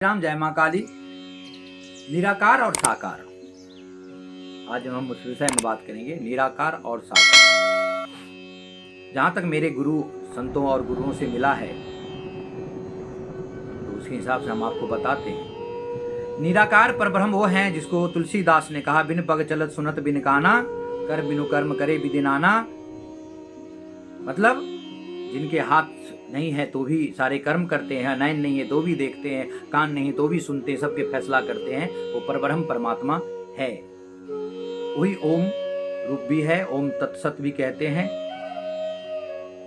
राम, जय माँ काली। निराकार और साकार, आज हम उस विषय में बात करेंगे, निराकार और साकार। जहाँ तक मेरे गुरु संतों और गुरुओं से मिला है तो उसके हिसाब से हम आपको बताते हैं। निराकार परब्रह्म वो हैं जिसको तुलसीदास ने कहा, बिन पग चलत सुनत बिन काना, कर बिनु कर्म करे विधि नाना। मतलब जिनके हाथ नहीं है तो भी सारे कर्म करते हैं, नयन नहीं है तो भी देखते हैं, कान नहीं तो भी सुनते हैं, सबके फैसला करते हैं, वो परब्रह्म परमात्मा है। वही ओम रूप भी है, ओम तत्सत भी कहते हैं।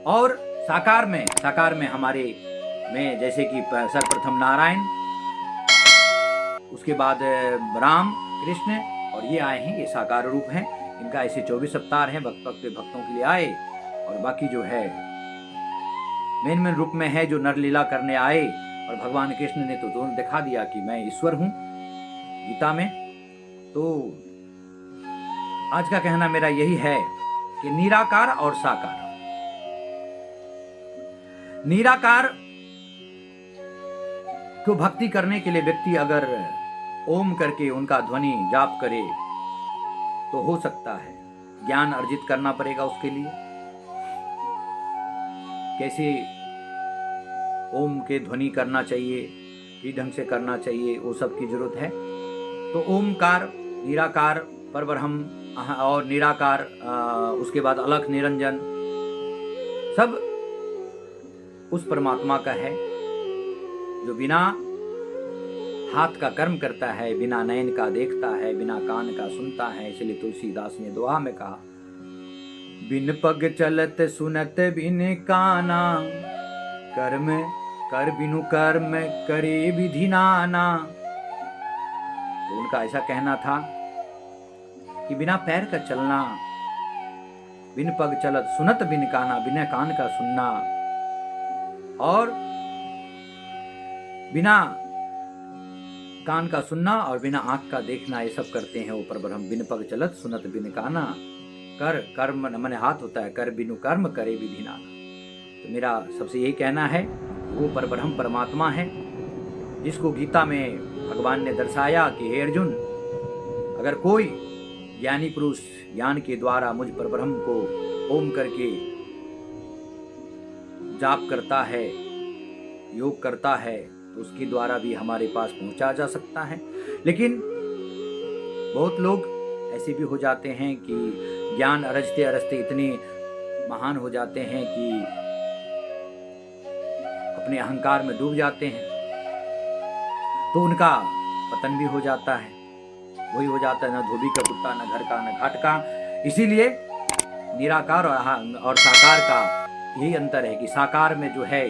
और साकार में हमारे में जैसे कि सर्वप्रथम नारायण, उसके बाद राम कृष्ण, और ये आए हैं, ये साकार रूप हैं। इनका ऐसे 24 अवतार हैं भक्तों के लिए आए। और बाकी जो है मेन रूप में है जो नर लीला करने आए, और भगवान कृष्ण ने तो दोनों दिखा दिया कि मैं ईश्वर हूं गीता में। तो आज का कहना मेरा यही है कि निराकार और साकार। निराकार को भक्ति करने के लिए व्यक्ति अगर ओम करके उनका ध्वनि जाप करे तो हो सकता है। ज्ञान अर्जित करना पड़ेगा उसके लिए, कैसे ओम के ध्वनि करना चाहिए, किस ढंग से करना चाहिए, वो सब की जरूरत है। तो ओमकार, निराकार परब्रह्म और निराकार, उसके बाद अलख निरंजन, सब उस परमात्मा का है जो बिना हाथ का कर्म करता है, बिना नयन का देखता है, बिना कान का सुनता है। इसलिए तुलसीदास ने दोहा में कहा, बिन पग चलत सुनत बिन काना, कर्म कर बिनु कर्म करे विधि नाना। तो उनका ऐसा कहना था कि बिना पैर का चलना, बिन पग चलत सुनत बिन काना, बिना कान का सुनना, और बिना कान का सुनना और बिना आंख का देखना, ये सब करते हैं वो परब्रह्म। बिन पग चलत सुनत बिन काना, कर कर्म मन हाथ होता है, कर बिनु कर्म करे विधि नाना। तो मेरा सबसे यही कहना है, वो परब्रह्म परमात्मा है जिसको गीता में भगवान ने दर्शाया कि हे अर्जुन, अगर कोई ज्ञानी पुरुष ज्ञान के द्वारा मुझ परब्रह्म को ओम करके जाप करता है, योग करता है, तो उसके द्वारा भी हमारे पास पहुंचा जा सकता है। लेकिन बहुत लोग ऐसे भी हो जाते हैं कि ज्ञान अरजते अरजते इतने महान हो जाते हैं कि अपने अहंकार में डूब जाते हैं, तो उनका पतन भी हो जाता है। वही हो जाता है, न धोबी का कुत्ता, न घर का, न घाट का। इसीलिए निराकार और साकार का यही अंतर है कि साकार में जो है,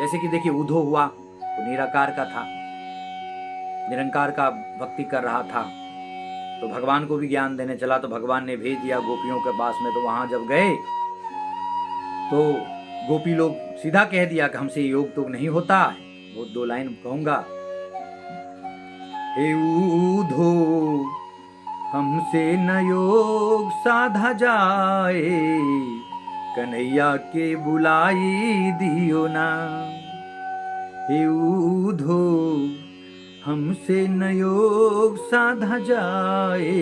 जैसे कि देखिए उद्धव हुआ तो निराकार का था, निरंकार का भक्ति कर रहा था, तो भगवान को भी ज्ञान देने चला, तो भगवान ने भेज दिया गोपियों के पास में। तो वहां जब गए तो गोपी लोग सीधा कह दिया कि हमसे योग तो नहीं होता है। वो 2 लाइन कहूंगा, हे उद्धो हमसे न योग साधा जाए, कन्हैया के बुलाई दियो ना। हे उद्धो हमसे न योग साधा जाए,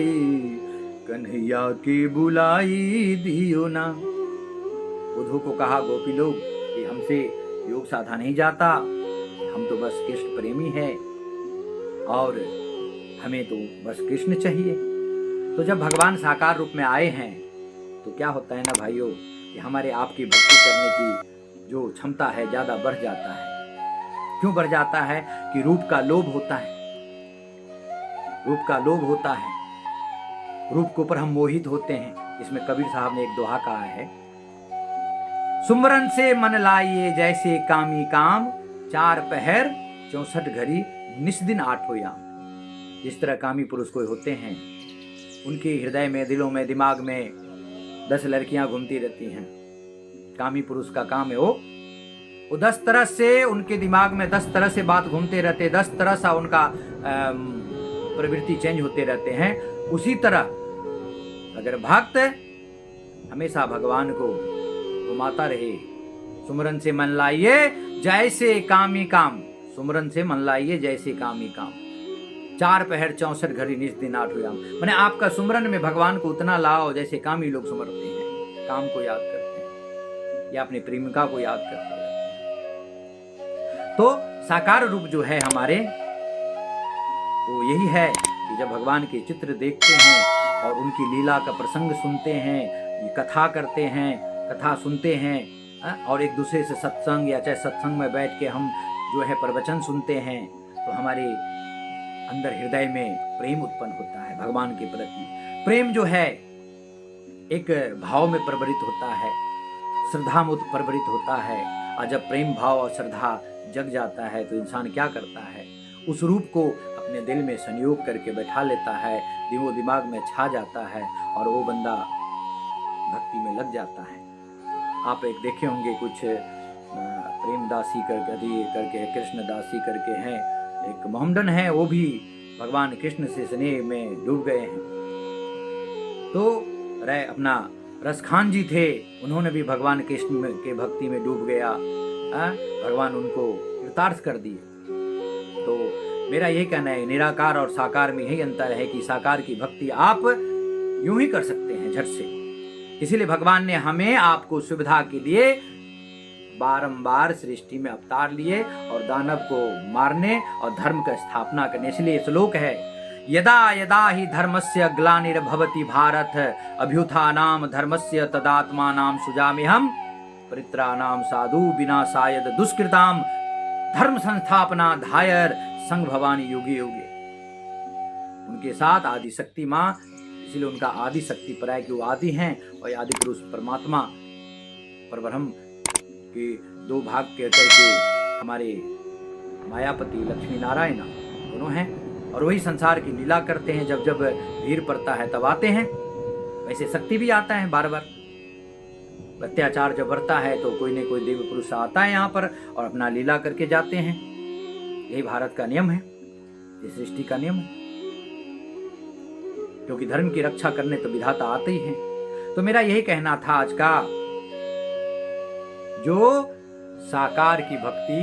कन्हैया के बुलाई दियो ना। उद्धव को कहा गोपी लोग कि हमसे योग साधा नहीं जाता, हम तो बस कृष्ण प्रेमी हैं और हमें तो बस कृष्ण चाहिए। तो जब भगवान साकार रूप में आए हैं तो क्या होता है ना भाइयों, कि हमारे आपकी भक्ति करने की जो क्षमता है ज्यादा बढ़ जाता है। क्यों बढ़ जाता है? कि रूप का लोभ होता है, रूप का लोभ होता है, रूप के ऊपर हम मोहित होते हैं। इसमें कबीर साहब ने एक दोहा कहा है, सुमरन से मन लाइए जैसे कामी काम, 4 पहर 64 घड़ी निस्दिन 8 याम। जिस तरह कामी पुरुष कोई होते हैं, उनके हृदय में, दिलों में, दिमाग में 10 लड़कियां घूमती रहती हैं। कामी पुरुष का काम है वो 10 तरह से उनके दिमाग में 10 तरह से बात घूमते रहते, 10 तरह से उनका प्रवृत्ति चेंज होते रहते हैं। उसी तरह अगर भक्त हमेशा भगवान को घुमाता रहे, सुमरन से मन लाइए जैसे कामी काम, सुमरन से मन लाइए जैसे काम ही काम, 4 पहर 64 घड़ी निज दिन 8 याम। मैंने आपका सुमरन में भगवान को उतना लाओ जैसे कामी लोग सुमरते हैं, काम को याद करते हैं या अपनी प्रेमिका को याद करते हैं। तो साकार रूप जो है हमारे, वो यही है कि जब भगवान के चित्र देखते हैं और उनकी लीला का प्रसंग सुनते हैं, कथा करते हैं, कथा सुनते हैं और एक दूसरे से सत्संग या चाहे सत्संग में बैठ के हम जो है प्रवचन सुनते हैं, तो हमारे अंदर हृदय में प्रेम उत्पन्न होता है भगवान के प्रति। प्रेम जो है एक भाव में प्रवृत्त होता है, श्रद्धा में प्रवृत्त होता है, और जब प्रेम भाव और श्रद्धा जग जाता है तो इंसान क्या करता है, उस रूप को अपने दिल में संयोग करके बैठा लेता है, दिमाग में छा जाता है और वो बंदा भक्ति में लग जाता है। आप एक देखे होंगे कुछ प्रेमदासी करके कृष्णदासी करके हैं, एक मोहम्मदन है, वो भी भगवान कृष्ण से स्नेह में डूब गए हैं। तो अपना रसखान जी थे, उन्होंने भी भगवान कृष्ण के भक्ति में डूब गया, भगवान उनको कृतार्थ कर दिए। तो मेरा यही कहना है, निराकार और साकार में यही अंतर है कि साकार की भक्ति आप यूं ही कर सकते हैं झट से, इसीलिए भगवान ने हमें आपको सुविधा के लिए बारंबार सृष्टि में अवतार लिए और दानव को मारने और धर्म का स्थापना करने। इसलिए श्लोक है, यदा यदा ही धर्मस्य ग्लानिर्भवति भारत अभ्युत्थानाम धर्मस्य तदात्मानां सुजाम्यहम् परित्राणाम साधु विनाशाय दुष्कृताम धर्म संस्थापना धायर संग भवानी युगे युगे। उनके साथ आदि शक्ति माँ, इसलिए उनका आदि शक्ति पर है कि वो आदि हैं, और आदि पुरुष परमात्मा परब्रह्म के 2 भाग के करके हमारे मायापति लक्ष्मी नारायण दोनों हैं, और वही संसार की लीला करते हैं। जब जब भीड़ पड़ता है तब आते हैं, वैसे शक्ति भी आता है बार बार। अत्याचार जब बढ़ता है तो कोई न कोई देव पुरुष आता है यहाँ पर और अपना लीला करके जाते हैं। यही भारत का नियम है, ये सृष्टि का नियम है, क्योंकि धर्म की रक्षा करने तो विधाता आते ही हैं। तो मेरा यही कहना था आज का, जो साकार की भक्ति